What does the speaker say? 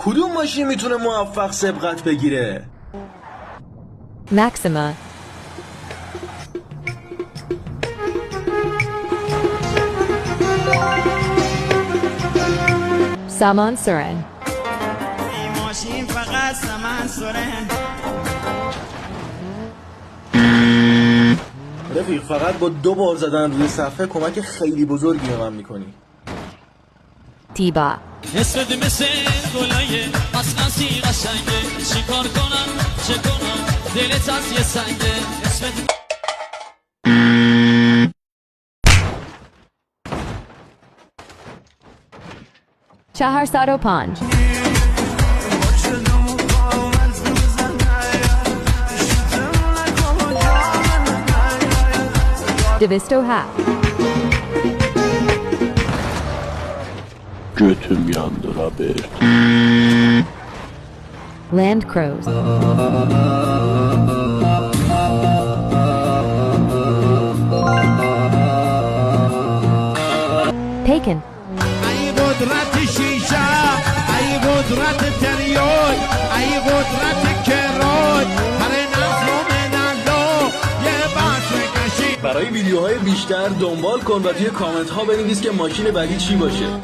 کدوم ماشین میتونه موفق سبقت بگیره؟ Maxima. Saman Suren. این ماشین فقط سمن سرن. رفیق فقط با 2 بار زدن روی صفحه کمک خیلی بزرگی به من میکنی. Tiba. اسمت مثل گلایه اساسی قشنگه چیکار کنم چه کنم دلت از یه سنگه اسمت Chahar Saropan. Divisto Hat. Götüm yandı Robert. Land Crows. Taken. ای قدرت شیشه، ای قدرت تریاک، ای قدرت کرای، هر نظم نلا یه بحث کشی. برای ویدیوهای بیشتر دنبال کن و توی کامنت ها بنویس که ماشین بعدی چی باشه.